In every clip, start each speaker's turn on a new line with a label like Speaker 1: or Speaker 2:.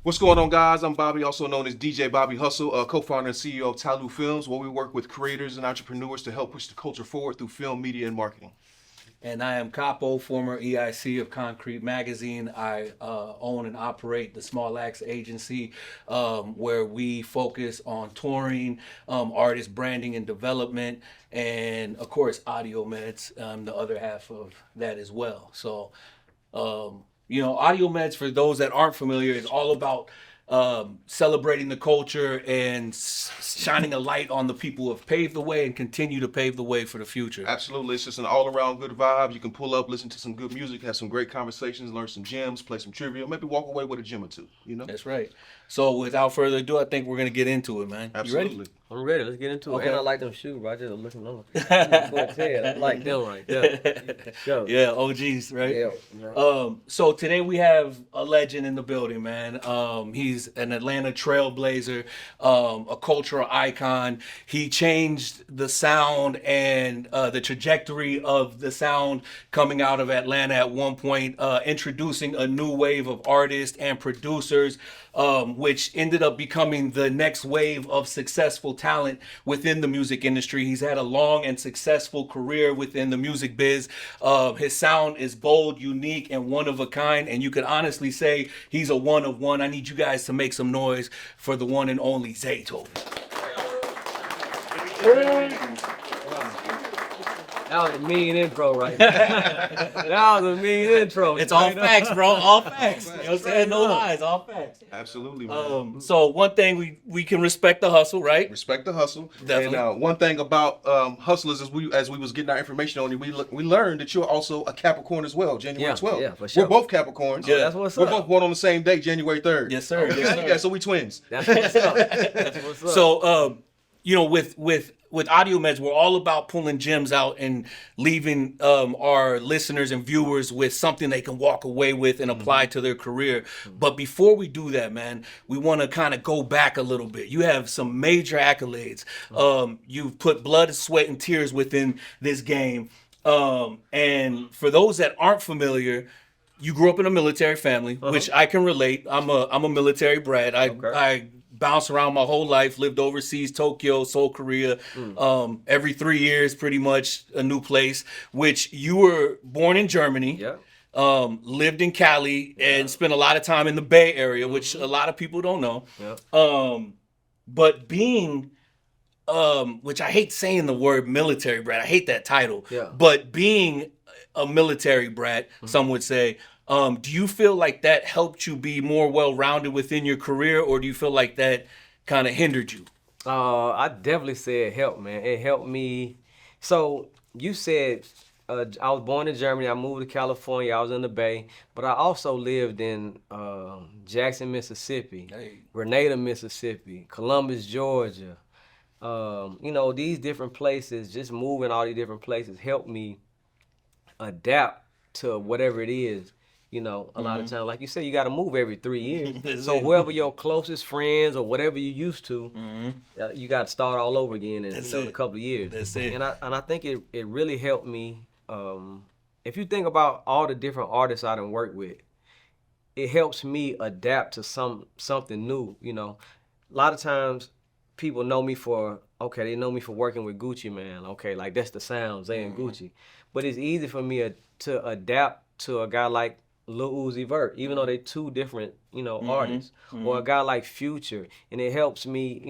Speaker 1: What's going on, guys? I'm Bobby, also known as DJ Bobby Hustle, co-founder and CEO of Talu Films, where we work with creators and entrepreneurs to help push the culture forward through film, media, and marketing.
Speaker 2: And I am Capo, former EIC of Concrete Magazine. I own and operate the Small Acts Agency, where we focus on touring, artist branding and development, and of course, AudioMeds, the other half of that as well. So, AudioMeds, for those that aren't familiar, is all about celebrating the culture and shining a light on the people who have paved the way and continue to pave the way for the future.
Speaker 1: Absolutely. It's just an all-around good vibe. You can pull up, listen to some good music, have some great conversations, learn some gems, play some trivia, maybe walk away with a gem or two,
Speaker 2: That's right. So without further ado, I think we're going to get into it, man.
Speaker 1: Absolutely.
Speaker 2: You ready?
Speaker 3: I'm ready. Let's get into it.
Speaker 2: Okay.
Speaker 3: And I like them shoes, bro. I just looking on. I like them right there. Sure.
Speaker 2: Yeah, OGs, right?
Speaker 3: Yeah.
Speaker 2: So today we have a legend in the building, man. He's an Atlanta trailblazer, a cultural icon. He changed the sound and the trajectory of the sound coming out of Atlanta at one point, introducing a new wave of artists and producers, which ended up becoming the next wave of successful talent within the music industry. He's had a long and successful career within the music biz. His sound is bold, unique, and one of a kind, and you could honestly say he's a one of one. I need you guys to make some noise for the one and only Zaytoven.
Speaker 3: That was a mean intro right there. That was a mean intro.
Speaker 2: It's all facts, bro. All facts. You know what I'm saying? No lies. All facts.
Speaker 1: Absolutely, man.
Speaker 2: So one thing we can respect the hustle, right?
Speaker 1: Respect the hustle.
Speaker 2: Definitely.
Speaker 1: And one thing about hustlers is as we was getting our information on you, we learned that you're also a Capricorn as well, January 12th.
Speaker 3: Yeah, for sure.
Speaker 1: We're both Capricorns.
Speaker 2: Yeah.
Speaker 3: That's what's
Speaker 1: We're
Speaker 3: up.
Speaker 1: both born on the same day, January 3rd.
Speaker 2: Yes, sir.
Speaker 1: Okay.
Speaker 2: Yes, sir.
Speaker 1: Yeah, so we twins.
Speaker 3: That's what's up. That's what's up.
Speaker 2: So, with AudioMeds, we're all about pulling gems out and leaving our listeners and viewers with something they can walk away with and apply to their career. But before we do that, man, we want to kind of go back a little bit. You have some major accolades. You've put blood, sweat, and tears within this game. And for those that aren't familiar, you grew up in a military family, which I can relate. I'm a military brat. I bounced around my whole life, lived overseas, Tokyo, Seoul, Korea. Every 3 years, pretty much a new place. Which you were born in Germany.
Speaker 3: Yeah.
Speaker 2: Lived in Cali and spent a lot of time in the Bay Area, which a lot of people don't know.
Speaker 3: Yeah.
Speaker 2: But being, which I hate saying the word military brat. I hate that title.
Speaker 3: Yeah.
Speaker 2: But being a military brat, some would say, do you feel like that helped you be more well-rounded within your career, or do you feel like that kind of hindered you?
Speaker 3: I definitely say it helped, man. It helped me. So you said I was born in Germany. I moved to California. I was in the Bay, but I also lived in Jackson, Mississippi, Grenada, Mississippi, Columbus, Georgia. These different places, just moving all these different places helped me adapt to whatever it is. A lot of times, like you said, you got to move every 3 years. So whoever your closest friends or whatever you used to, you got to start all over again in a couple of years.
Speaker 2: That's it.
Speaker 3: And I think it really helped me. If you think about all the different artists I done worked with, it helps me adapt to something new. A lot of times people know me for working with Gucci Man. Okay, like that's the sound, Zay and Gucci. But it's easy for me to adapt to a guy like Lil Uzi Vert, even though they're two different, artists, or a guy like Future, and it helps me,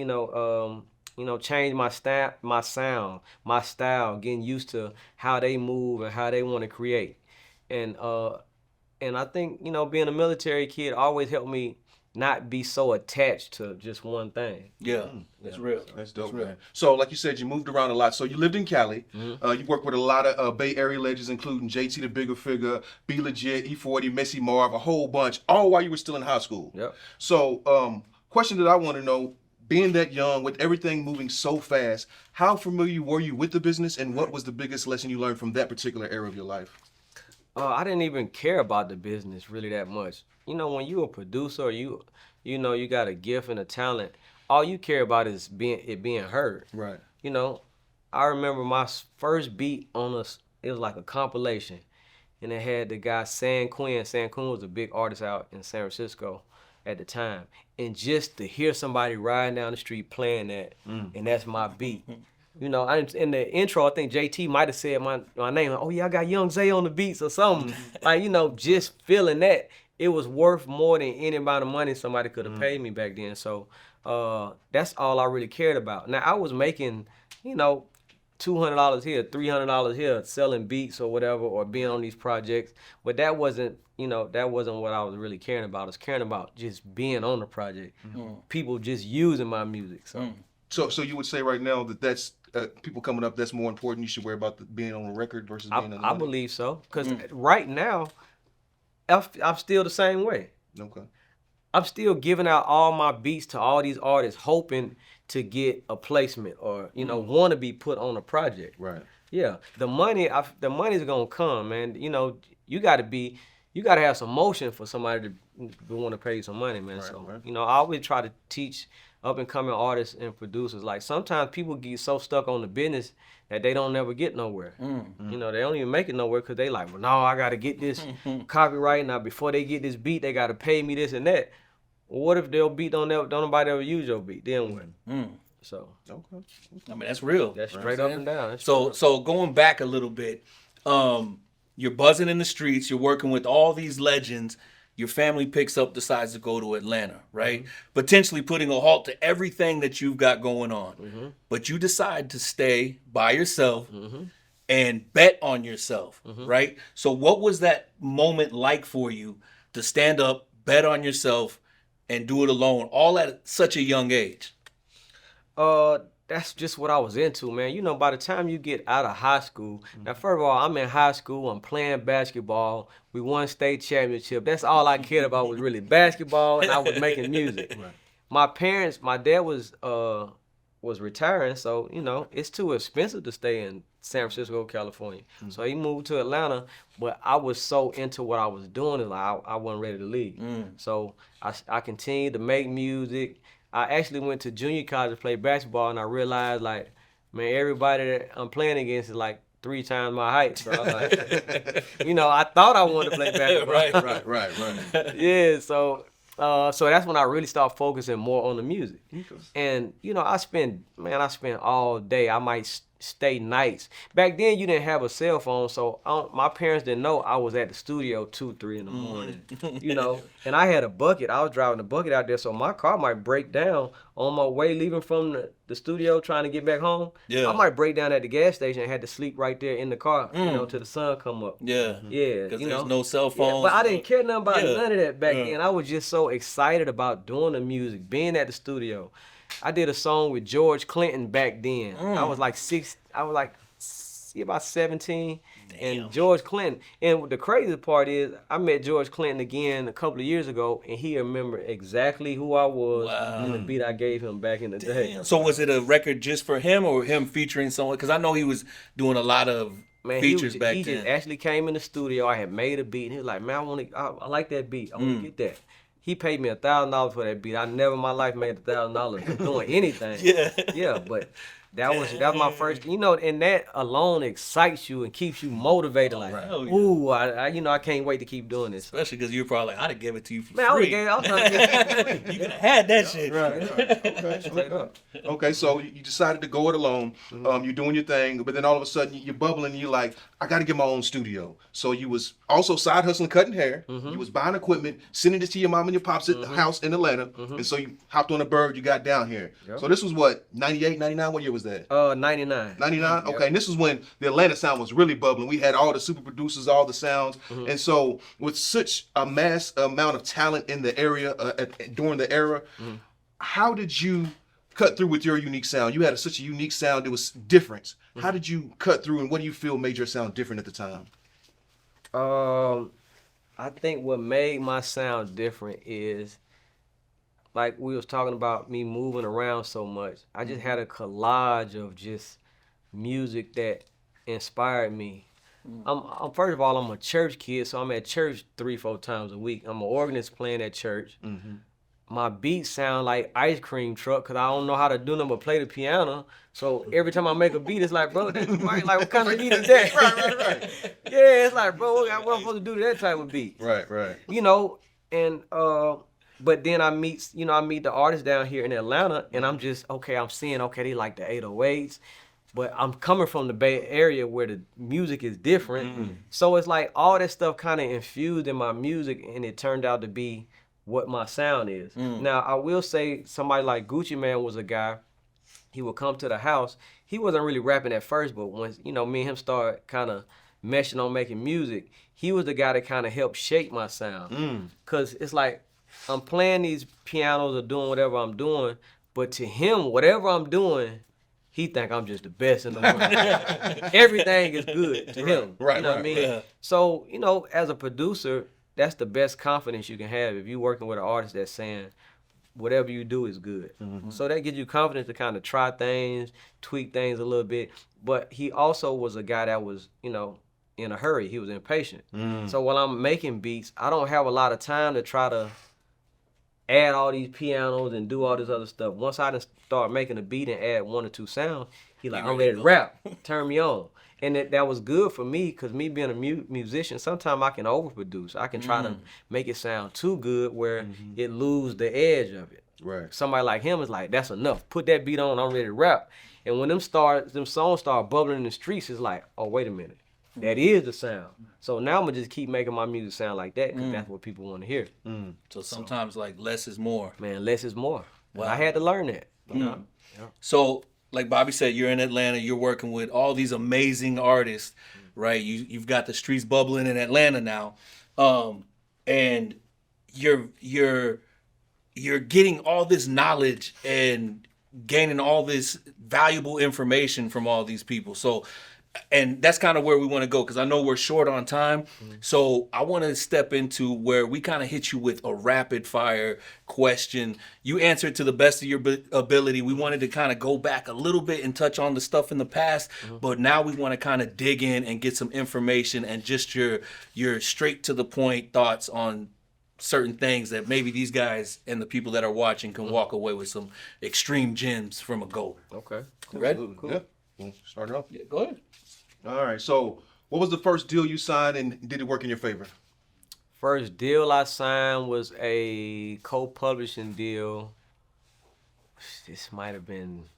Speaker 3: change my sound, my style, getting used to how they move and how they want to create, and I think being a military kid always helped me not be so attached to just one thing.
Speaker 2: Yeah, that's real.
Speaker 1: That's dope, man. So, like you said, you moved around a lot. So, you lived in Cali. You worked with a lot of Bay Area legends, including JT the Bigger Figure, Be Legit, E40, Missy Marv, a whole bunch, all while you were still in high school.
Speaker 3: Yep.
Speaker 1: So, question that I want to know, being that young, with everything moving so fast, how familiar were you with the business, and what was the biggest lesson you learned from that particular era of your life?
Speaker 3: I didn't even care about the business really that much. When you're a producer, you got a gift and a talent, all you care about is being heard.
Speaker 1: Right.
Speaker 3: I remember my first beat it was like a compilation, and it had the guy San Quinn. San Quinn was a big artist out in San Francisco, at the time. And just to hear somebody riding down the street playing that, and that's my beat. You know, in the intro, I think JT might have said my name. Like, oh yeah, I got Young Zay on the beats or something. Like, you know, just feeling that, it was worth more than any amount of money somebody could have paid me back then. So that's all I really cared about. Now, I was making, you know, $200 here, $300 here, selling beats or whatever, or being on these projects. But that wasn't, you know, that wasn't what I was really caring about. I was caring about just being on the project. People just using my music.
Speaker 1: So you would say right now that that's people coming up, that's more important. You should worry about being on a record versus being on the
Speaker 3: I believe so. Because right now, I'm still the same way.
Speaker 1: Okay.
Speaker 3: I'm still giving out all my beats to all these artists, hoping to get a placement or, you know, want to be put on a project.
Speaker 1: Right.
Speaker 3: Yeah. The money's gonna come, man. You know, you gotta have some motion for somebody to want to pay you some money, man. Right. You know, I always try to teach up and coming artists and producers. Like, sometimes people get so stuck on the business that they don't never get nowhere. You know, they don't even make it nowhere because they like, well, no, I got to get this copyright. Now, before they get this beat, they got to pay me this and that. Well, what if their beat don't nobody ever use your beat? Then what? So,
Speaker 1: okay.
Speaker 2: I mean, that's real.
Speaker 3: That's straight up and down.
Speaker 2: So going back a little bit, you're buzzing in the streets, you're working with all these legends. Your family picks up, decides to go to Atlanta, right? Potentially putting a halt to everything that you've got going on. But you decide to stay by yourself and bet on yourself, right? So what was that moment like for you to stand up, bet on yourself, and do it alone, all at such a young age?
Speaker 3: That's just what I was into, man. You know, by the time you get out of high school, now, first of all, I'm in high school, I'm playing basketball, we won state championship. That's all I cared about was really basketball, and I was making music. My dad was retiring, so, you know, it's too expensive to stay in San Francisco, California. So he moved to Atlanta, but I was so into what I was doing, and I wasn't ready to leave. So I continued to make music. I actually went to junior college to play basketball, and I realized, like, man, everybody that I'm playing against is like 3 times my height. So I was like, you know, I thought I wanted to play basketball.
Speaker 1: Right.
Speaker 3: Yeah, so that's when I really started focusing more on the music. And, you know, I spent all day. I might stay nights. Back then, you didn't have a cell phone, so my parents didn't know I was at the studio 2, 3 in the morning, you know. And I had a bucket. I was driving a bucket out there, so my car might break down on my way leaving from the studio trying to get back home. I might break down at the gas station and had to sleep right there in the car, you know, till the sun come up.
Speaker 2: Yeah,
Speaker 3: because
Speaker 2: you know, there's no cell phones.
Speaker 3: But I didn't care nothing about none of that back then. I was just so excited about doing the music, being at the studio. I did a song with George Clinton back then. I was like about 17. Damn. And George Clinton. And the crazy part is I met George Clinton again a couple of years ago, and he remembered exactly who I was and the beat I gave him back in the day.
Speaker 2: So was it a record just for him or him featuring someone? Because I know he was doing a lot of features back then.
Speaker 3: He just actually came in the studio. I had made a beat, and he was like, man, I like that beat. I want to get that. He paid me $1,000 for that beat. I never in my life made $1,000 doing anything. Yeah, but that was my first, you know, and that alone excites you and keeps you motivated. Like, ooh, I can't wait to keep doing this.
Speaker 2: Especially because you're probably like, I'd have given it to you for free.
Speaker 3: I was trying to get it for free.
Speaker 2: You could have had that shit.
Speaker 1: Okay, straight up. Okay, so you decided to go it alone. You're doing your thing, but then all of a sudden you're bubbling and you're like, I got to get my own studio. So you was also side hustling, cutting hair. You was buying equipment, sending it to your mom and your pops at the house in Atlanta. And so you hopped on a bird, you got down here. So this was what, 98, 99? What year was that?
Speaker 3: 99.
Speaker 1: 99? Okay, and this is when the Atlanta sound was really bubbling. We had all the super producers, all the sounds. And so with such a mass amount of talent in the area during the era, how did you cut through with your unique sound? You had such a unique sound, it was different. How did you cut through, and what do you feel made your sound different at the time?
Speaker 3: I think what made my sound different is, like we was talking about me moving around so much, I just had a collage of just music that inspired me. I'm first of all, I'm a church kid, so I'm at church 3-4 times a week. I'm an organist playing at church. My beats sound like ice cream truck because I don't know how to do them but play the piano. So every time I make a beat, it's like, bro, that's like, what kind of beat is that? Right. Yeah, it's like, bro, what am I supposed to do to that type of beat?
Speaker 1: Right.
Speaker 3: You know, and But then I meet the artists down here in Atlanta, and I'm just, I'm seeing, they like the 808s. But I'm coming from the Bay Area where the music is different. So it's like all that stuff kind of infused in my music, and it turned out to be what my sound is. Now, I will say somebody like Gucci Mane was a guy, he would come to the house. He wasn't really rapping at first, but once, me and him started kind of meshing on making music, he was the guy that kind of helped shape my sound. Because it's like I'm playing these pianos or doing whatever I'm doing, but to him, whatever I'm doing, he think I'm just the best in the world. Everything is good to him.
Speaker 1: Right,
Speaker 3: you know what I mean?
Speaker 2: Yeah.
Speaker 3: So, as a producer, that's the best confidence you can have if you're working with an artist that's saying whatever you do is good. So that gives you confidence to kind of try things, tweak things a little bit. But he also was a guy that was, in a hurry. He was impatient. So while I'm making beats, I don't have a lot of time to try to add all these pianos and do all this other stuff. Once I just start making a beat and add 1 or 2 sounds, he like, I'm ready to rap. Turn me on. And that was good for me, because me being a musician, sometimes I can overproduce. I can try to make it sound too good where it lose the edge of it.
Speaker 1: Right.
Speaker 3: Somebody like him is like, that's enough. Put that beat on, I'm ready to rap. And when them songs start bubbling in the streets, it's like, oh, wait a minute. That is the sound. So now I'm going to just keep making my music sound like that, because that's what people want to hear.
Speaker 2: So sometimes like less is more.
Speaker 3: Man, less is more.
Speaker 2: Wow.
Speaker 3: I had to learn that.
Speaker 2: So like Bobby said, you're in Atlanta, you're working with all these amazing artists, right? You've got the streets bubbling in Atlanta now. And you're getting all this knowledge and gaining all this valuable information from all these people. So, and that's kind of where we want to go, because I know we're short on time. So I want to step into where we kind of hit you with a rapid fire question. You answered to the best of your ability. We wanted to kind of go back a little bit and touch on the stuff in the past, but now we want to kind of dig in and get some information and just your straight to the point thoughts on certain things that maybe these guys and the people that are watching can walk away with some extreme gems from a GOAT.
Speaker 3: Okay.
Speaker 2: You ready?
Speaker 3: Cool.
Speaker 1: Yeah. We'll start it off.
Speaker 2: Yeah, go ahead.
Speaker 1: All right. So, what was the first deal you signed, and did it work in your favor?
Speaker 3: First deal I signed was a co-publishing deal. This might have been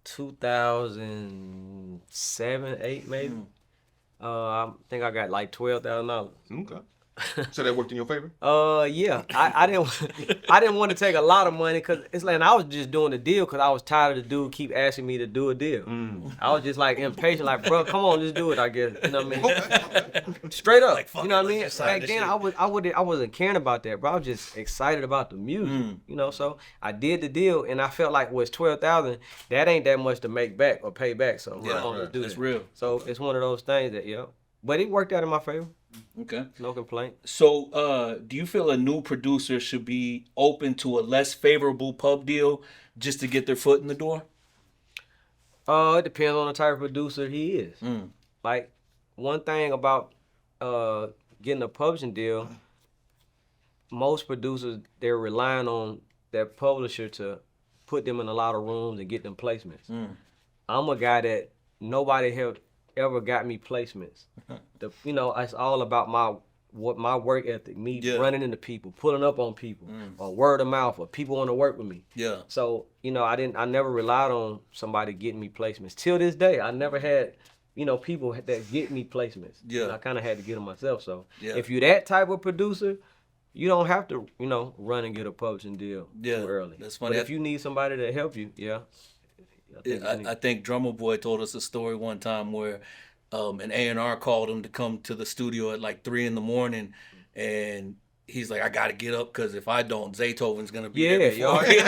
Speaker 3: 2007, 8 maybe. I think I got like $12,000.
Speaker 1: Okay. So that worked in your favor?
Speaker 3: Yeah. I didn't want to take a lot of money, because it's like I was just doing the deal because I was tired of the dude keep asking me to do a deal. I was just like impatient, like, bro, come on, just do it, I guess. You know what I mean? Straight up.
Speaker 2: Like, fuck
Speaker 3: you know
Speaker 2: it,
Speaker 3: what I mean?
Speaker 2: let's just sign
Speaker 3: Back
Speaker 2: this
Speaker 3: then
Speaker 2: shit.
Speaker 3: I wasn't caring about that, bro. I was just excited about the music. So I did the deal, and I felt like was $12,000. That ain't that much to make back or pay back. So
Speaker 2: Yeah,
Speaker 3: I'm gonna do
Speaker 2: that's
Speaker 3: that.
Speaker 2: real.
Speaker 3: So it's one of those things that but it worked out in my favor.
Speaker 2: Okay.
Speaker 3: No complaint.
Speaker 2: So, do you feel a new producer should be open to a less favorable pub deal just to get their foot in the door?
Speaker 3: It depends on the type of producer he is. Like, one thing about getting a publishing deal, most producers, they're relying on their publisher to put them in a lot of rooms and get them placements. I'm a guy that nobody have ever got me placements. It's all about my work ethic, me running into people, pulling up on people, or word of mouth, or people want to work with me.
Speaker 2: Yeah.
Speaker 3: So, I never relied on somebody getting me placements. Till this day, I never had, people that get me placements.
Speaker 2: Yeah.
Speaker 3: I kind of had to get them myself. So,
Speaker 2: Yeah.
Speaker 3: if you're that type of producer, you don't have to, run and get a publishing deal too early.
Speaker 2: That's funny.
Speaker 3: But if you need somebody to help you,
Speaker 2: I think Drummer Boy told us a story one time where an A&R called him to come to the studio at like 3 a.m, and he's like, I gotta get up, because if I don't, Zaytoven's gonna be there before me.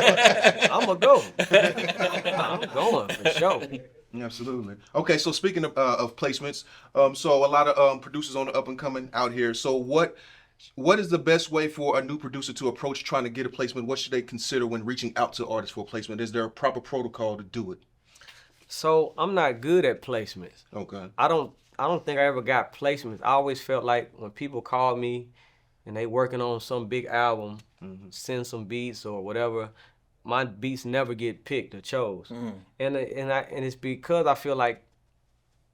Speaker 3: I'm gonna go. I'm going for sure.
Speaker 1: Absolutely. Okay, so speaking of placements, so a lot of producers on the up and coming out here. So what is the best way for a new producer to approach trying to get a placement? What should they consider when reaching out to artists for a placement? Is there a proper protocol to do it?
Speaker 3: So I'm not good at placements.
Speaker 1: Okay.
Speaker 3: I don't think I ever got placements. I always felt like when people call me and they working on some big album, send some beats or whatever, my beats never get picked or chose. And it's because I feel like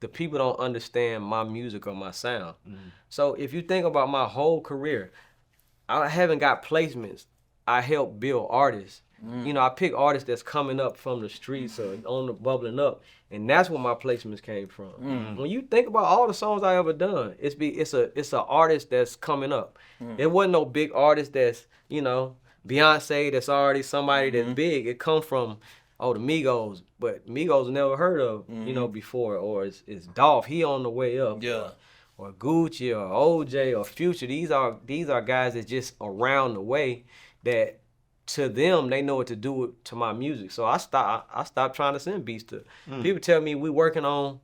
Speaker 3: the people don't understand my music or my sound. So if you think about my whole career, I haven't got placements. I help build artists. You know, I pick artists that's coming up from the streets or on the bubbling up, and that's where my placements came from. When you think about all the songs I ever done, it's a artist that's coming up. There wasn't no big artist that's, you know, Beyonce that's already somebody that's big. It come from the Migos, but Migos never heard of, you know, before, or it's Dolph, he on the way up.
Speaker 2: Yeah.
Speaker 3: Or Gucci or OJ or Future. These are guys that's just around the way that to them they know what to do to my music. So I stopped trying to send beats to people. Tell me we working on,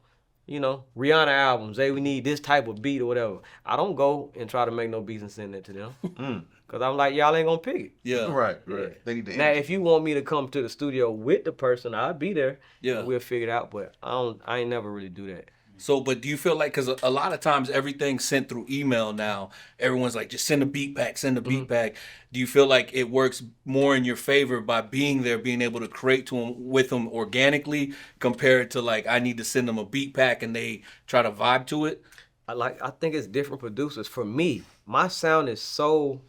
Speaker 3: you know, Rihanna albums. Hey, we need this type of beat or whatever. I don't go and try to make no beats and send it to them. Cause I'm like, y'all ain't gonna pick it.
Speaker 2: Yeah.
Speaker 1: Right.
Speaker 3: Yeah.
Speaker 1: They need to.
Speaker 3: Now, if you want me to come to the studio with the person, I'll be there.
Speaker 2: Yeah.
Speaker 3: We'll figure it out. But I ain't never really do that.
Speaker 2: So, but do you feel like, because a lot of times everything's sent through email now, everyone's like, just send a beat pack, send a beat pack. Do you feel like it works more in your favor by being there, being able to create with them organically, compared to like, I need to send them a beat pack and they try to vibe to it?
Speaker 3: I think it's different producers. For me, my sound is so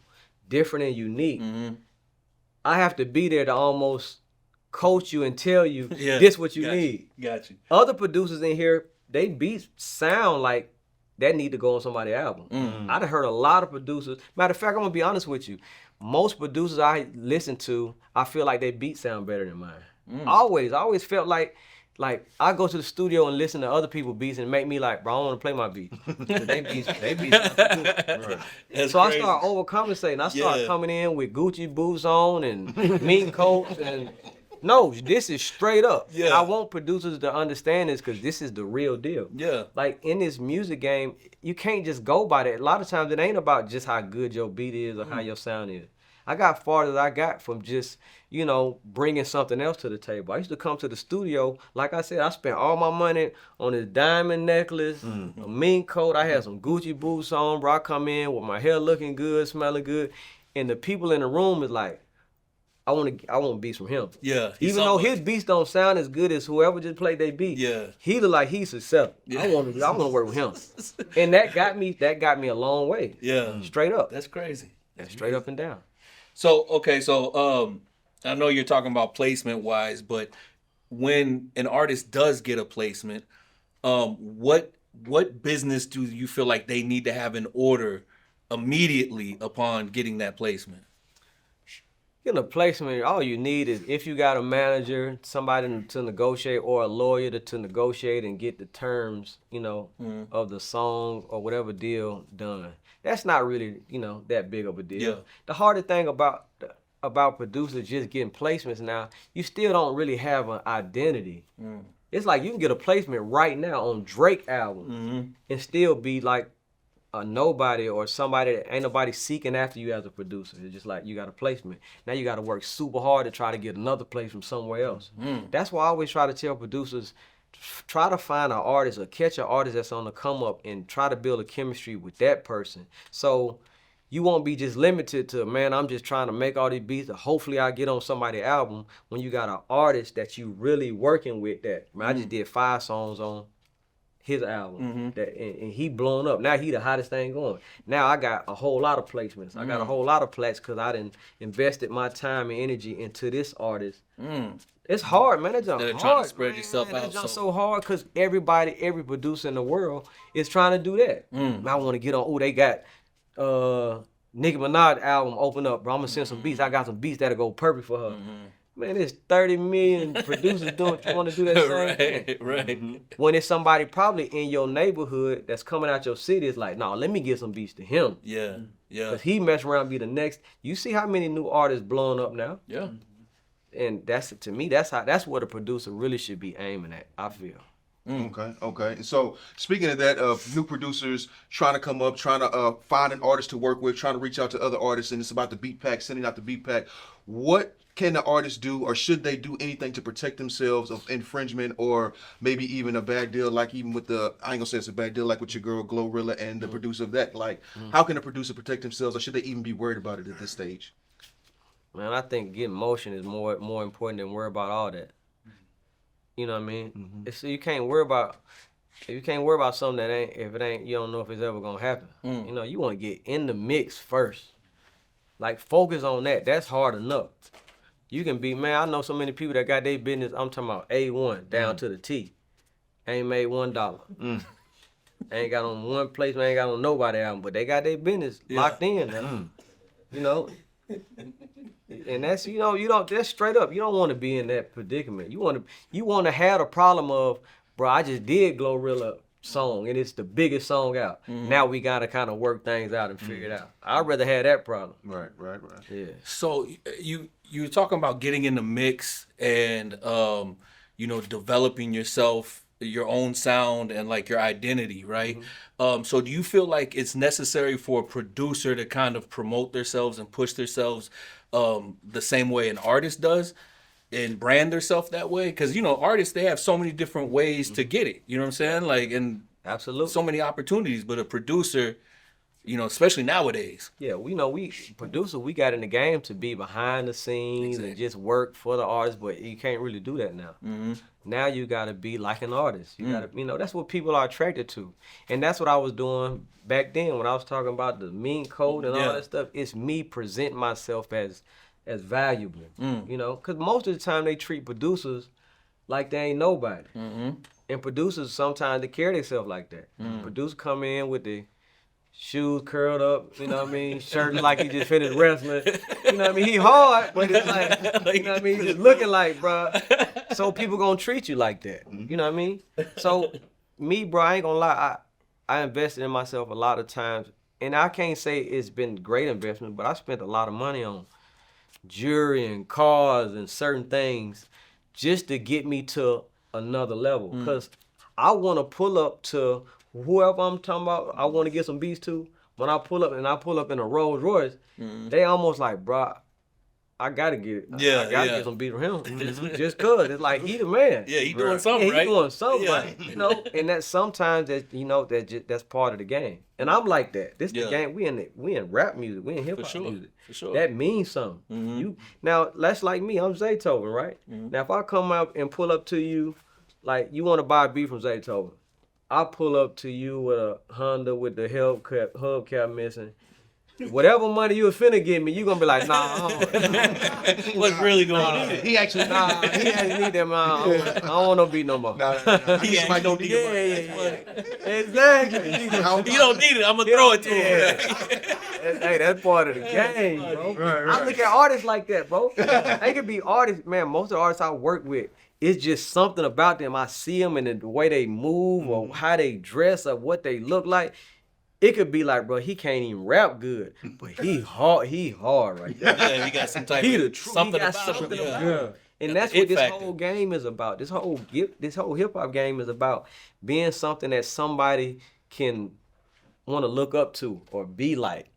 Speaker 3: different and unique. I have to be there to almost coach you and tell you this what you need.
Speaker 2: Got you.
Speaker 3: Other producers in here, they beats sound like that need to go on somebody's album. I done heard a lot of producers. Matter of fact, I'm gonna be honest with you. Most producers I listen to, I feel like their beats sound better than mine. I always felt like I go to the studio and listen to other people's beats and make me like, bro, I don't want to play my beat. they beats
Speaker 2: That's
Speaker 3: so
Speaker 2: crazy.
Speaker 3: I start overcompensating. I start coming in with Gucci boots on and mean coats and no, this is straight up.
Speaker 2: Yeah.
Speaker 3: I want producers to understand this because this is the real deal.
Speaker 2: Yeah.
Speaker 3: Like in this music game, you can't just go by that. A lot of times it ain't about just how good your beat is or how your sound is. I got far as I got from just, you know, bringing something else to the table. I used to come to the studio, like I said, I spent all my money on this diamond necklace, a mean coat. I had some Gucci boots on, bro. I come in with my hair looking good, smelling good, and the people in the room is like, I want beats from him.
Speaker 2: Yeah.
Speaker 3: Even though his beats don't sound as good as whoever just played their beat.
Speaker 2: Yeah.
Speaker 3: He look like he's successful.
Speaker 2: Yeah.
Speaker 3: I want to work with him. And that got me a long way.
Speaker 2: Yeah.
Speaker 3: Straight up.
Speaker 2: That's crazy.
Speaker 3: That's straight up and down.
Speaker 2: So, okay, I know you're talking about placement wise, but when an artist does get a placement, what business do you feel like they need to have in order immediately upon getting that placement?
Speaker 3: Getting a placement, all you need is if you got a manager, somebody to negotiate, or a lawyer to negotiate and get the terms, you know, of the song or whatever deal done. That's not really, you know, that big of a deal.
Speaker 2: Yeah.
Speaker 3: The hardest thing about producers just getting placements now, you still don't really have an identity. It's like you can get a placement right now on Drake album and still be like a nobody or somebody that ain't nobody seeking after you as a producer. It's just like you got a placement. Now you got to work super hard to try to get another place from somewhere else. That's why I always try to tell producers, try to find an artist or catch an artist that's on the come up and try to build a chemistry with that person. So you won't be just limited to, man, I'm just trying to make all these beats. Hopefully I get on somebody's album when you got an artist that you really working with that. I just did 5 songs on his album and he blown up. Now he the hottest thing going. Now I got a whole lot of placements. I got a whole lot of plaques because I done invested my time and energy into this artist. It's hard, man. It's hard.
Speaker 2: Trying to spread yourself
Speaker 3: That
Speaker 2: out.
Speaker 3: jump so hard because every producer in the world is trying to do that. I want to get on. Oh, they got Nicki Minaj album open up, bro. I'm gonna send some beats. I got some beats that'll go perfect for her. Man, there's 30 million producers want to do that same thing.
Speaker 2: Right.
Speaker 3: When it's somebody probably in your neighborhood that's coming out your city, it's like, no, let me get some beats to him.
Speaker 2: Yeah. Yeah.
Speaker 3: Because he mess around and be the next. You see how many new artists blowing up now?
Speaker 2: Yeah.
Speaker 3: And that's, to me, that's what a producer really should be aiming at, I feel.
Speaker 1: Okay. And so speaking of that, new producers trying to come up, trying to find an artist to work with, trying to reach out to other artists, and it's about the beat pack, sending out the beat pack. What can the artist do, or should they do anything to protect themselves of infringement, or maybe even a bad deal, like even with I ain't gonna say it's a bad deal, like with your girl Glorilla and the producer of that. Like, how can a producer protect themselves, or should they even be worried about it at this stage?
Speaker 3: Man, I think getting motion is more important than worry about all that. You know what I mean? So you can't worry about something that you don't know if it's ever gonna happen. You know, you want to get in the mix first. Like, focus on that. That's hard enough. You can be, man, I know so many people that got their business, I'm talking about A1, down to the T. Ain't made $1. Ain't got on one placement, ain't got on nobody album, but they got their business locked in now. You know? And that's, you don't, that's straight up. You don't want to be in that predicament. You want to have the problem of, bro, I just did Glorilla song and it's the biggest song out. Now we gotta kind of work things out and figure it out. I'd rather have that problem.
Speaker 1: Right.
Speaker 3: Yeah.
Speaker 2: So you're talking about getting in the mix and developing yourself, your own sound and like your identity, right? So do you feel like it's necessary for a producer to kind of promote themselves and push themselves the same way an artist does and brand themselves that way? Because artists, they have so many different ways to get it, you know what I'm saying? Like, and
Speaker 3: Absolutely.
Speaker 2: so many opportunities, but a producer, especially nowadays.
Speaker 3: Yeah, we got in the game to be behind the scenes and just work for the artist, but you can't really do that now. Now you gotta be like an artist. You gotta, that's what people are attracted to. And that's what I was doing back then when I was talking about the mean code and all that stuff. It's me presenting myself as valuable, because most of the time they treat producers like they ain't nobody. And producers, sometimes they carry themselves like that. Producers come in with the shoes curled up, shirt like he just finished wrestling. He hard, but it's like, just looking like, bro. So people gonna treat you like that, So me, bro, I ain't gonna lie, I invested in myself a lot of times, and I can't say it's been great investment, but I spent a lot of money on jewelry and cars and certain things just to get me to another level. Because I want to pull up to whoever I'm talking about, I want to get some beats to. When I pull up in a Rolls Royce, they almost like, bro, I gotta get it. I gotta get some beats from him. Just cause it's like he the man.
Speaker 2: Yeah, he doing something, right?
Speaker 3: He doing something, and that sometimes that's part of the game. And I'm like that. This the game. We in rap music. We in hip hop music.
Speaker 2: For sure.
Speaker 3: That means something. Now that's like me. I'm Zaytoven, right? Now if I come out and pull up to you, like you want to buy a beat from Zaytoven, I pull up to you with a Honda with the hubcap missing. Whatever money you was finna give me, you gonna be like, nah.
Speaker 2: What's really going on?
Speaker 1: He actually
Speaker 3: He ain't need that, man. I don't want no beat no more.
Speaker 1: He might don't need
Speaker 3: Exactly.
Speaker 2: You don't need it. I'm gonna throw it to him.
Speaker 3: Hey, that's part of the game, bro. I look at artists like that, bro. They could be artists, man. Most of the artists I work with, it's just something about them. I see them and the way they move or how they dress or what they look like. It could be like, bro, he can't even rap good, but he hard right there.
Speaker 2: Yeah, he got some type
Speaker 3: He
Speaker 2: of
Speaker 3: the truth.
Speaker 2: something
Speaker 3: He got
Speaker 2: about
Speaker 3: something
Speaker 2: him.
Speaker 3: about And that's what this whole game is about. This whole hip hop game is about being something that somebody can want to look up to or be like.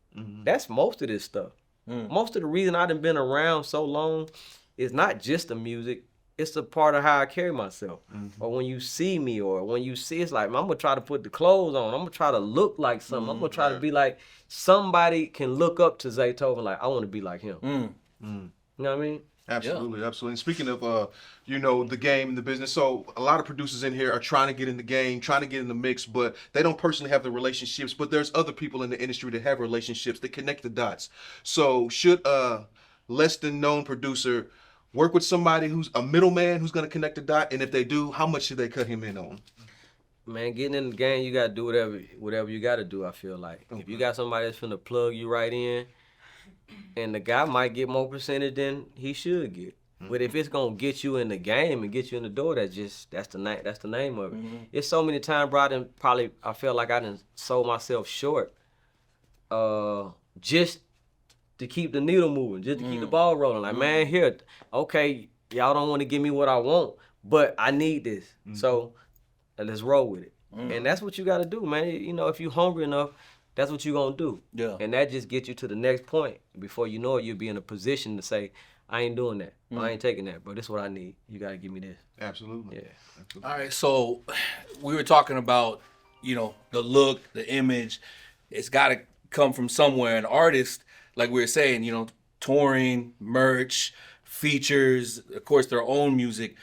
Speaker 3: That's most of this stuff. Most of the reason I done been around so long is not just the music. It's a part of how I carry myself. Or when you see me, or when you see, it's like, I'm gonna try to put the clothes on. I'm gonna try to look like something. I'm gonna try to be like, somebody can look up to Zaytoven like, I want to be like him. You know what I mean?
Speaker 1: Absolutely. And speaking of, the game and the business, so a lot of producers in here are trying to get in the game, trying to get in the mix, but they don't personally have the relationships. But there's other people in the industry that have relationships that connect the dots. So should a less than known producer work with somebody who's a middleman who's going to connect the dot? And if they do, how much should they cut him in on?
Speaker 3: Man, getting in the game, you got to do whatever you got to do, I feel like. Okay. If you got somebody that's finna plug you right in, and the guy might get more percentage than he should get. But if it's going to get you in the game and get you in the door, that's the name of it. It's so many times, bro, I feel like I done sold myself short just to keep the needle moving, just to keep the ball rolling. Like, man, here, okay, y'all don't want to give me what I want, but I need this. So let's roll with it. And that's what you got to do, man. If you're hungry enough, that's what you're going to do. Yeah. And that just gets you to the next point. Before you know it, you'll be in a position to say, I ain't doing that. I ain't taking that, but this is what I need. You got to give me this.
Speaker 1: Absolutely.
Speaker 3: Yeah.
Speaker 2: All right, so we were talking about, the look, the image. It's got to come from somewhere. An artist, like we were saying, touring, merch, features, of course, their own music.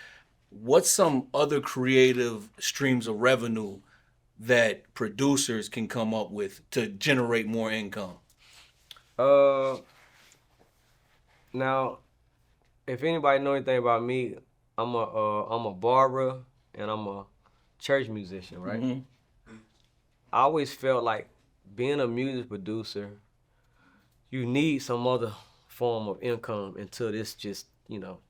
Speaker 2: What's some other creative streams of revenue that producers can come up with to generate more income?
Speaker 3: Now, if anybody know anything about me, I'm a barber and I'm a church musician, right? I always felt like being a music producer, you need some other form of income until this just,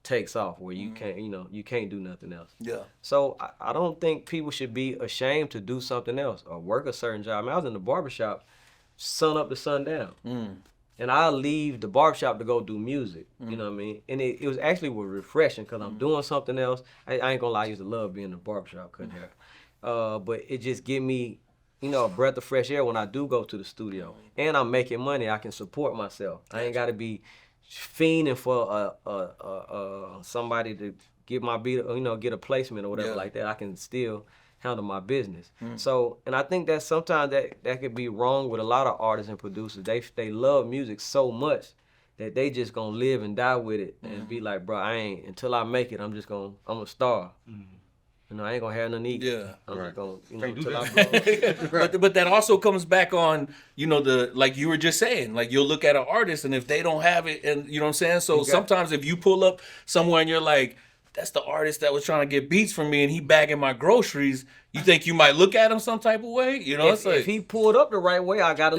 Speaker 3: takes off where you can't, you can't do nothing else.
Speaker 2: Yeah.
Speaker 3: So I don't think people should be ashamed to do something else or work a certain job. I mean, I was in the barbershop sun up to sundown. And I'll leave the barbershop to go do music, you know what I mean? And it was actually refreshing because I'm doing something else. I ain't gonna lie, I used to love being in the barbershop, cutting hair. But it just give me, a breath of fresh air when I do go to the studio. And I'm making money, I can support myself. I ain't gotta be fiending for somebody to get my beat, get a placement or whatever like that. I can still handle my business. So, and I think that sometimes that could be wrong with a lot of artists and producers. They love music so much that they just gonna live and die with it and be like, bro, until I make it, I'm a star. I ain't gonna have nothing to eat.
Speaker 2: Yeah.
Speaker 3: I'm just gonna,
Speaker 1: Can't do
Speaker 3: until
Speaker 1: that.
Speaker 2: But that also comes back on, like you were just saying, like you'll look at an artist and if they don't have it, and you know what I'm saying? So sometimes if you pull up somewhere and you're like, that's the artist that was trying to get beats from me and he bagging my groceries, you think you might look at him some type of way?
Speaker 3: If he pulled up the right way, I gotta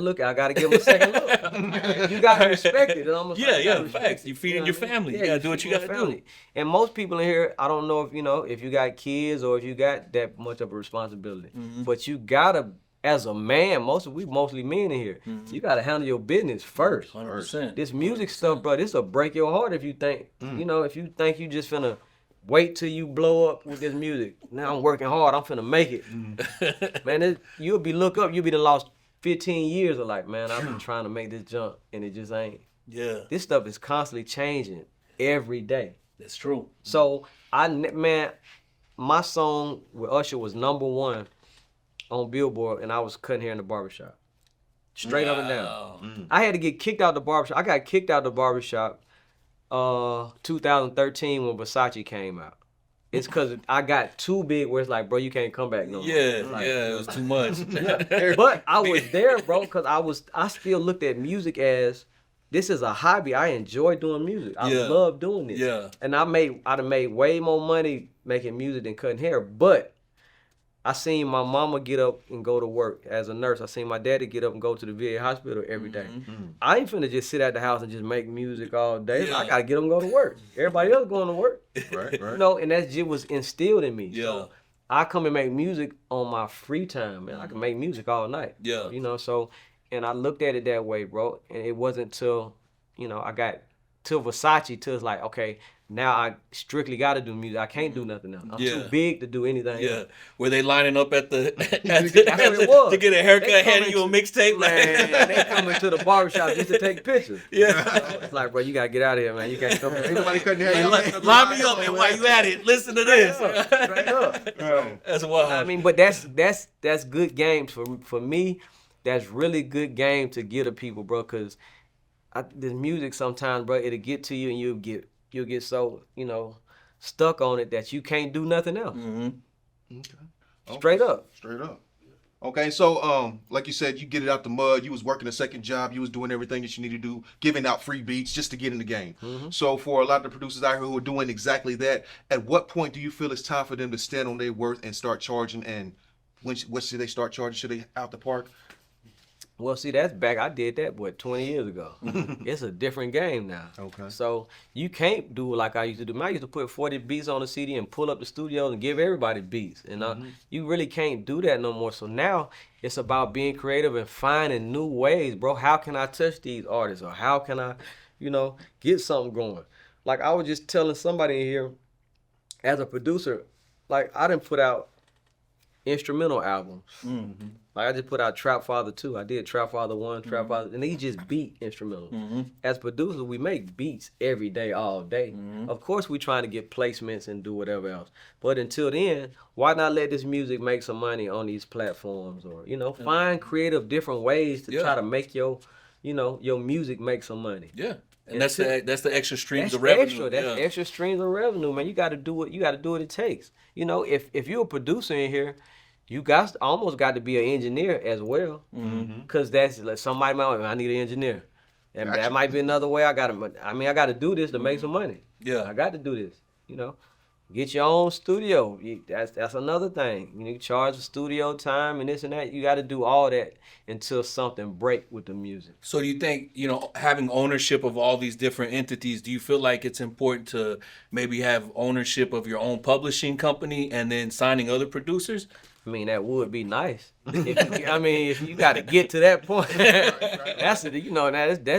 Speaker 3: give him a second look. You gotta respect it.
Speaker 2: Facts. You feeding your family. You gotta do what you gotta do.
Speaker 3: And most people in here, I don't know if you got kids or if you got that much of a responsibility, but you gotta, as a man, we mostly men in here, you gotta handle your business first.
Speaker 2: 100%.
Speaker 3: This music stuff, bro, this'll break your heart if you think, if you think you just finna wait till you blow up with this music. Now I'm working hard. I'm finna make it. Man, you'll be done lost 15 years of like, man, I've been trying to make this jump and it just ain't.
Speaker 2: Yeah.
Speaker 3: This stuff is constantly changing every day.
Speaker 2: That's true.
Speaker 3: So, my song with Usher was #1 on Billboard and I was cutting hair in the barbershop. Straight up and down. I had to get kicked out the barbershop. I got kicked out the barbershop 2013 when Versace came out. It's because I got too big where it's like, bro, you can't come back no more.
Speaker 2: It was too much.
Speaker 3: But I was there, bro, because I still looked at music as this is a hobby. I enjoy doing music. I love doing this.
Speaker 2: Yeah.
Speaker 3: And I'd have made way more money making music than cutting hair, but I seen my mama get up and go to work as a nurse. I seen my daddy get up and go to the VA hospital every day. I ain't finna just sit at the house and just make music all day. I gotta get them to go to work. Everybody else going to work.
Speaker 1: Right.
Speaker 3: And that shit was instilled in me.
Speaker 2: Yeah.
Speaker 3: So I come and make music on my free time, man. I can make music all night.
Speaker 2: Yeah.
Speaker 3: And I looked at it that way, bro. And it wasn't till, I got to Versace till it's like, okay, now I strictly got to do music. I can't do nothing else. I'm too big to do anything else.
Speaker 2: Were they lining up at the
Speaker 3: to
Speaker 2: get a haircut, handing you a mixtape?
Speaker 3: Man, they coming to the barbershop just to take pictures. It's like, bro, you got to get out of here, man. You can't come here.
Speaker 1: Everybody cutting hair.
Speaker 2: Line me up, and while you at it, listen to this.
Speaker 3: Straight up.
Speaker 2: That's wild.
Speaker 3: I mean, but that's good games for me. That's really good game to give to people, bro, because this music sometimes, bro, it'll get to you and you'll get so, stuck on it that you can't do nothing else.
Speaker 1: Okay.
Speaker 3: Straight up.
Speaker 1: Okay, so like you said, you get it out the mud. You was working a second job. You was doing everything that you need to do, giving out free beats just to get in the game. So for a lot of the producers out here who are doing exactly that, at what point do you feel it's time for them to stand on their worth and start charging? And when should they start charging? Should they out the park?
Speaker 3: Well, see, that's back. I did that, 20 years ago. It's a different game now.
Speaker 1: Okay.
Speaker 3: So you can't do it like I used to do. I used to put 40 beats on the CD and pull up the studio and give everybody beats. And you really can't do that no more. So now it's about being creative and finding new ways, bro. How can I touch these artists? Or how can I, get something going? Like I was just telling somebody in here, as a producer, like I didn't put out instrumental albums. Like I just put out Trap Father 2. I did Trap Father 1, Trap Father, and these just beat instrumental. As producers, we make beats every day, all day. Of course, we trying to get placements and do whatever else. But until then, why not let this music make some money on these platforms, or find creative different ways to try to make your music make some money.
Speaker 2: Yeah. And that's the extra streams of revenue.
Speaker 3: That's extra streams of revenue, man. You got to do what it takes. If you're a producer in here, you almost got to be an engineer as well, because that's like somebody might. I need an engineer, And
Speaker 1: Gotcha.
Speaker 3: that might be another way I gotta do this to make some money.
Speaker 2: Yeah.
Speaker 3: I got to do this, you know. Get your own studio. That's another thing. You charge for studio time and this and that. You got to do all that until something break with the music.
Speaker 2: So do you think, having ownership of all these different entities, do you feel like it's important to maybe have ownership of your own publishing company and then signing other producers?
Speaker 3: I mean, that would be nice. If you got to get to that point, that's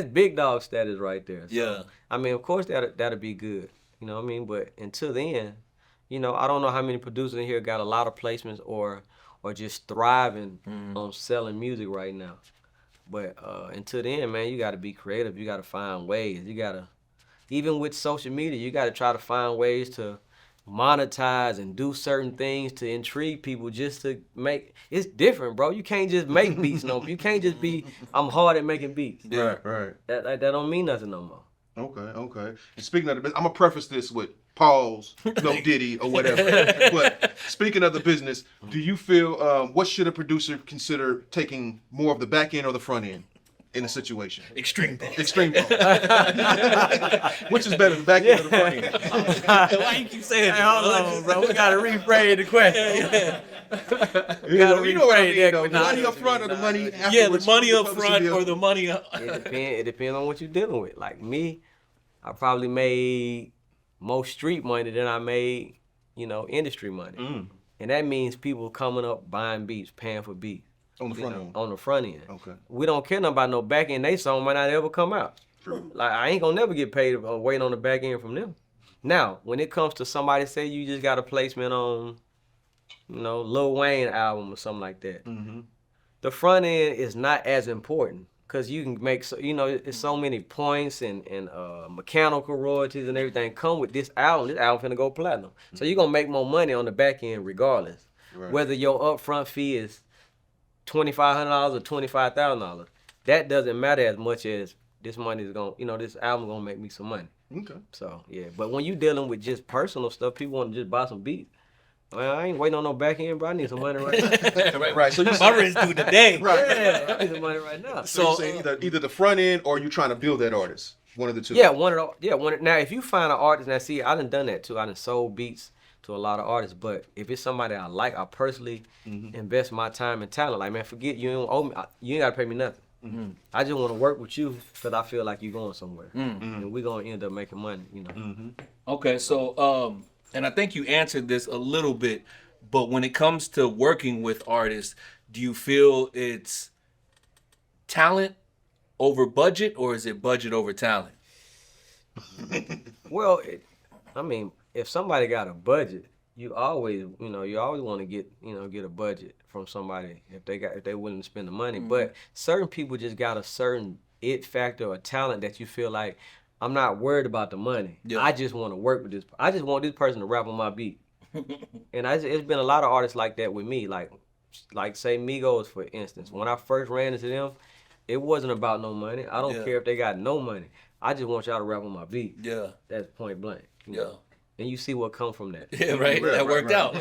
Speaker 3: big dog status right there. So,
Speaker 2: Yeah.
Speaker 3: I mean, of course that'll be good. You know what I mean? But until then, I don't know how many producers in here got a lot of placements or just thriving on selling music right now. But until then, man, you got to be creative. You got to find ways. You got to, even with social media, you got to try to find ways to monetize and do certain things to intrigue people just to make. It's different, bro. You can't just make beats no more. You can't just be, I'm hard at making beats.
Speaker 2: Yeah.
Speaker 1: Right.
Speaker 3: That don't mean nothing no more.
Speaker 1: Okay. And speaking of the business, I'm gonna preface this with pause, no Diddy or whatever. But speaking of the business, do you feel what should a producer consider taking more of the back end or the front end in a situation?
Speaker 2: Extreme.
Speaker 1: Extreme. Which is better, the back end or the front end?
Speaker 2: Why you keep saying
Speaker 3: Hey, hold on, bro. We gotta rephrase the question.
Speaker 1: You know what I mean,
Speaker 3: that.
Speaker 1: though. The money up front or the money afterwards?
Speaker 2: Yeah, the money
Speaker 1: from
Speaker 2: up
Speaker 1: publishing
Speaker 2: front
Speaker 1: deal?
Speaker 2: or the money.
Speaker 3: It depends on what you're dealing with. Like me, I probably made more street money than I made, industry money. And that means people coming up buying beats, paying for beats.
Speaker 1: On the front end.
Speaker 3: On the front end.
Speaker 1: Okay.
Speaker 3: We don't care nothing about no back end. They song might not ever come out.
Speaker 1: True.
Speaker 3: Like I ain't gonna never get paid waiting on the back end from them. Now, when it comes to somebody say you just got a placement on, Lil Wayne album or something like that, the front end is not as important because you can make it's so many points and mechanical royalties and everything come with this album. This album finna go platinum, so you're gonna make more money on the back end regardless, whether your upfront fee is $2,500 or $25,000. That doesn't matter as much as this money is gonna, this album gonna make me some money.
Speaker 1: Okay.
Speaker 3: So yeah, but when you dealing with just personal stuff, people want to just buy some beats. Well, I ain't waiting on no back end, bro. I need some money right now.
Speaker 1: Right. So you
Speaker 2: My rent's due today.
Speaker 1: right.
Speaker 3: I need some money right now.
Speaker 1: So you say either the front end or you trying to build that artist. One of the two.
Speaker 3: Yeah, now if you find an artist, now see, I done that too. I done sold beats to a lot of artists, but if it's somebody I like, I personally invest my time and talent. Like, man, forget you don't owe me. You ain't gotta pay me nothing. I just want to work with you because I feel like you're going somewhere, and we're gonna end up making money.
Speaker 2: Okay, so and I think you answered this a little bit, but when it comes to working with artists, do you feel it's talent over budget or is it budget over talent?
Speaker 3: Well, if somebody got a budget, you always want to get a budget from somebody if they willing to spend the money. But certain people just got a certain it factor or talent that you feel like, I'm not worried about the money.
Speaker 2: Yeah.
Speaker 3: I just want to work with this. I just want this person to rap on my beat. And it's been a lot of artists like that with me. Like say Migos, for instance. When I first ran into them, it wasn't about no money. I don't care if they got no money. I just want y'all to rap on my beat.
Speaker 2: Yeah.
Speaker 3: That's point blank.
Speaker 2: Yeah.
Speaker 3: And you see what come from that.
Speaker 2: Yeah, right. That worked out.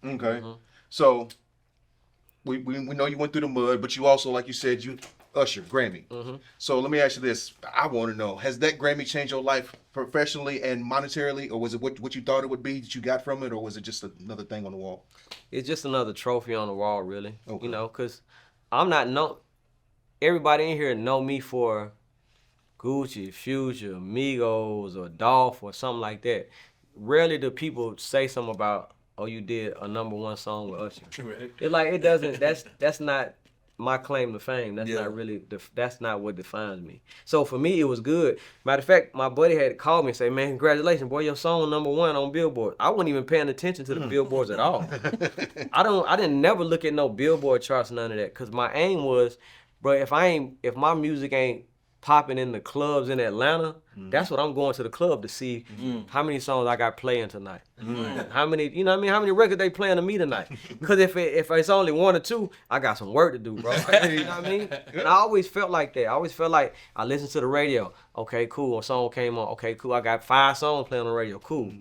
Speaker 1: Okay. So we know you went through the mud, but you also, like you said, you Usher, Grammy. So let me ask you this. I want to know, has that Grammy changed your life professionally and monetarily, or was it what you thought it would be that you got from it, or was it just another thing on the wall?
Speaker 3: It's just another trophy on the wall, really.
Speaker 1: Okay.
Speaker 3: Because I'm not known. Everybody in here know me for Gucci, Future, Migos, or Dolph, or something like that. Rarely do people say something about, oh, you did a #1 song with Usher.
Speaker 2: Right.
Speaker 3: It's like, it doesn't, that's not my claim to fame. That's
Speaker 2: Yeah.
Speaker 3: not really, that's not what defines me. So for me, it was good. Matter of fact, my buddy had called me and say, man, congratulations, boy, your song #1 on Billboard. I wasn't even paying attention to the billboards at all. I didn't never look at no Billboard charts, none of that, because my aim was, bro, if my music ain't popping in the clubs in Atlanta, that's what I'm going to the club to see. How many songs I got playing tonight. How many, how many records they playing to me tonight. Because if it's only 1 or 2, I got some work to do, bro. You know what I mean? And I always felt like that. I always felt like I listened to the radio. Okay, cool. A song came on. Okay, cool. I got 5 songs playing on the radio. Cool.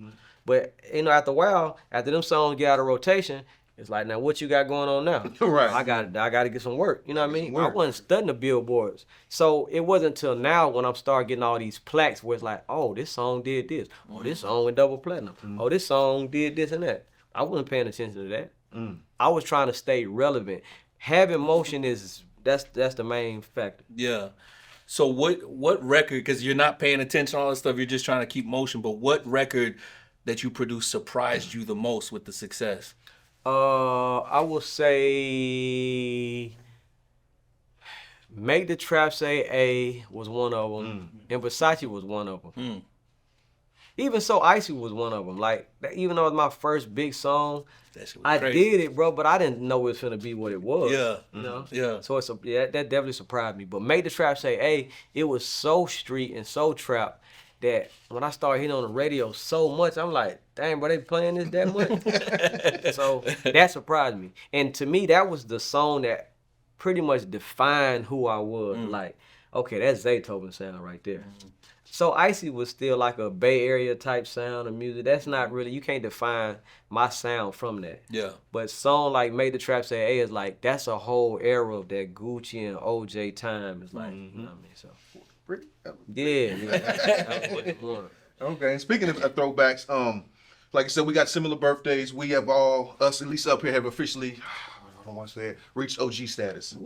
Speaker 3: But, after a while, after them songs get out of rotation, It's like, now what you got going on now?
Speaker 1: Right.
Speaker 3: I got to get some work. You know what I mean? I
Speaker 1: work.
Speaker 3: wasn't studying the billboards. So it wasn't until now when I'm starting getting all these plaques where it's like, oh, this song did this. Oh, this song went double platinum. Oh, this song did this and that. I wasn't paying attention to that. I was trying to stay relevant. Having motion that's the main factor.
Speaker 2: Yeah. So what record, because you're not paying attention to all this stuff, you're just trying to keep motion, but what record that you produced surprised you the most with the success?
Speaker 3: I would say Make the Trap Say A was one of them, and Versace was one of them. Even So Icy was one of them. Like, even though it was my first big song,
Speaker 2: That shit was
Speaker 3: I
Speaker 2: crazy.
Speaker 3: did it, bro, but I didn't know it was gonna be what it was.
Speaker 2: Yeah.
Speaker 3: You know?
Speaker 2: Yeah.
Speaker 3: So that definitely surprised me. But Make the Trap Say A, it was so street and so trap that when I started hitting on the radio so much, I'm like, dang, bro, they playing this that much? So that surprised me. And to me, that was the song that pretty much defined who I was. Like, okay, that's Zaytoven sound right there. So Icy was still like a Bay Area type sound of music. That's not really, you can't define my sound from that.
Speaker 2: Yeah.
Speaker 3: But song like Made the Trap Say A is like, that's a whole era of that Gucci and OJ time. It's like, you know what I mean? So, yeah. That was one.
Speaker 1: Okay, and speaking of throwbacks, like I said, we got similar birthdays. We have all, us at least up here, have officially, I don't want to say it, reached OG status.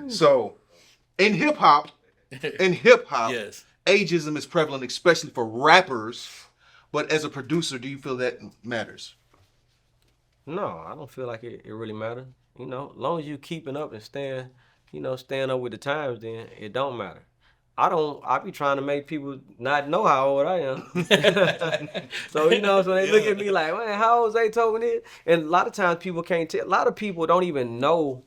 Speaker 1: So, in hip hop,
Speaker 2: Yes.
Speaker 1: ageism is prevalent, especially for rappers. But as a producer, do you feel that matters?
Speaker 3: No, I don't feel like it really matters. You know, as long as you keeping up and staying up with the times, then it don't matter. I be trying to make people not know how old I am. So, so they look at me like, man, how old Zaytoven is? And a lot of times people can't tell. A lot of people don't even know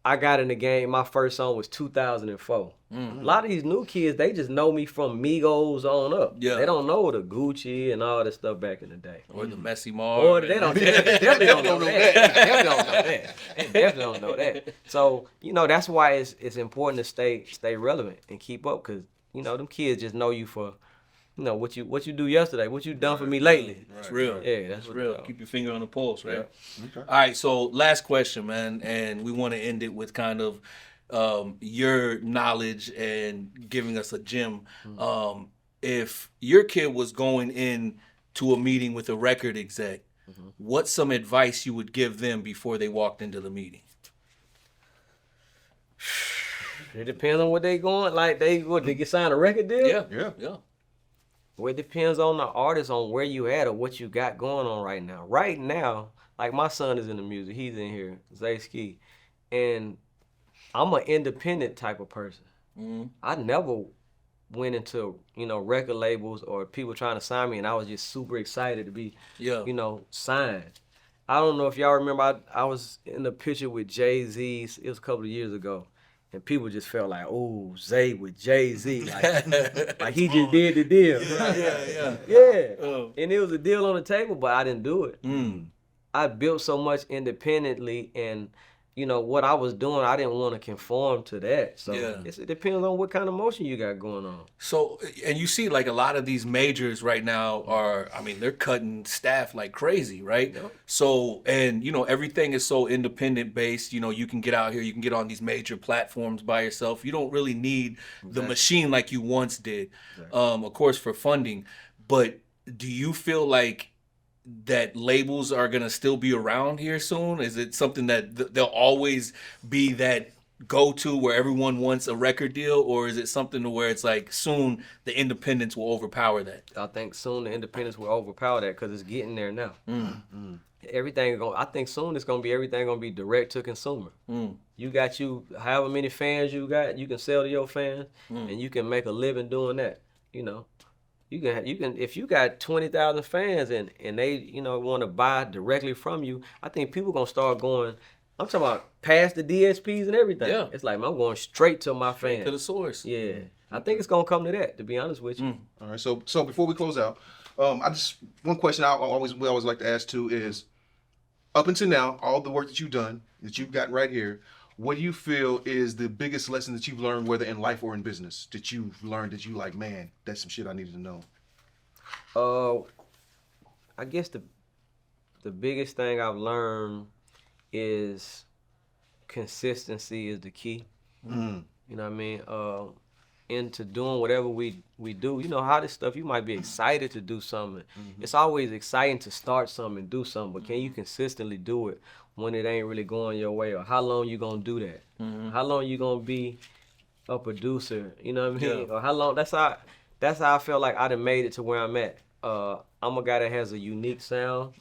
Speaker 3: I got in the game. My first song was 2004. A lot of these new kids, they just know me from Migos on up.
Speaker 2: Yeah.
Speaker 3: They don't know the Gucci and all that stuff back in the day.
Speaker 2: Or the Messy Mar.
Speaker 3: Or they definitely don't know that. They definitely don't know that. So, that's why it's important to stay relevant and keep up, because, them kids just know you for, what you do yesterday, what you done for me lately.
Speaker 2: It's real.
Speaker 3: Yeah, that's
Speaker 2: It's
Speaker 3: what
Speaker 2: real.
Speaker 3: it's
Speaker 2: Keep your finger on the pulse, right?
Speaker 1: Okay.
Speaker 2: All right, so last question, man, and we want to end it with kind of your knowledge and giving us a gem. If your kid was going in to a meeting with a record exec, what's some advice you would give them before they walked into the meeting?
Speaker 3: It depends on what they going. Like, they get signed a record deal?
Speaker 1: Yeah.
Speaker 3: Well, it depends on the artist, on where you at or what you got going on right now. Right now, like, my son is in the music. He's in here, Zay Ski. And I'm an independent type of person. I never went into, record labels or people trying to sign me, and I was just super excited to be, signed. I don't know if y'all remember, I was in the picture with Jay-Z. It was a couple of years ago. And people just felt like, oh, Zay with Jay-Z. Like he just did the deal. Yeah. And it was a deal on the table, but I didn't do it. I built so much independently, and, what I was doing, I didn't want to conform to that. So it depends on what kind of motion you got going on.
Speaker 2: So, and you see, like, a lot of these majors right now they're cutting staff like crazy, right?
Speaker 3: Yep.
Speaker 2: So, and, everything is so independent based. You can get out here, you can get on these major platforms by yourself. You don't really need the machine like you once did, of course, for funding. But do you feel like that labels are going to still be around here soon? Is it something that they'll always be that go-to where everyone wants a record deal, or is it something to where it's like soon the independents will overpower that?
Speaker 3: I think soon the independents will overpower that, because it's getting there now. I think soon everything gonna be direct to consumer. You got however many fans you got, you can sell to your fans, and you can make a living doing that. You can if you got 20,000 fans and they want to buy directly from you, I think people gonna start going. I'm talking about past the DSPs and everything.
Speaker 2: Yeah.
Speaker 3: It's like, I'm going straight to my fans.
Speaker 2: To the source.
Speaker 3: Yeah. I think it's gonna come to that, to be honest with you.
Speaker 1: All right. So before we close out, one question we always like to ask too is, up until now, all the work that you've done, that you've gotten right here, what do you feel is the biggest lesson that you've learned, whether in life or in business, that you've learned that you like, man, that's some shit I needed to know?
Speaker 3: I guess the the biggest thing I've learned is consistency is the key.
Speaker 1: Mm.
Speaker 3: You know what I mean? Into doing whatever we do. You know how this stuff, you might be excited to do something. It's always exciting to start something and do something, but can you consistently do it when it ain't really going your way? Or how long you gonna do that? How long you gonna be a producer? You know what I mean?
Speaker 2: Yeah.
Speaker 3: Or how long? That's how I feel like I done made it to where I'm at. I'm a guy that has a unique sound.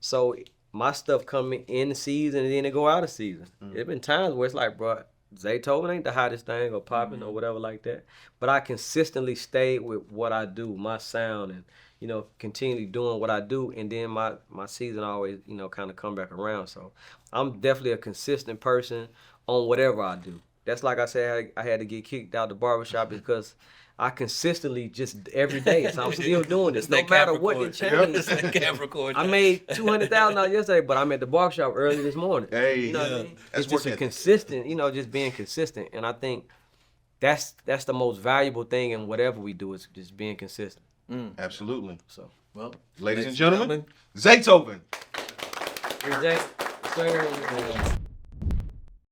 Speaker 3: So my stuff coming in the season and then it go out of season. There's been times where it's like, bro, Zaytoven ain't the hottest thing or popping or whatever like that. But I consistently stayed with what I do, my sound, and, you know, continually doing what I do. And then my season always, you know, kind of come back around. So I'm definitely a consistent person on whatever I do. That's like I said, I had to get kicked out the barbershop because I consistently just every day. So I'm still doing this. No matter what it changes.
Speaker 2: Capricorn.
Speaker 3: I made $200,000 yesterday, but I'm at the barbershop early this morning.
Speaker 1: Hey,
Speaker 3: you know what I mean?
Speaker 1: that's
Speaker 3: It's just a
Speaker 1: working.
Speaker 3: consistent, you know, just being consistent. And I think that's the most valuable thing in whatever we do is just being consistent.
Speaker 1: Absolutely.
Speaker 3: So,
Speaker 2: Well,
Speaker 1: Ladies and gentlemen, Zaytoven.
Speaker 3: Jay, sir.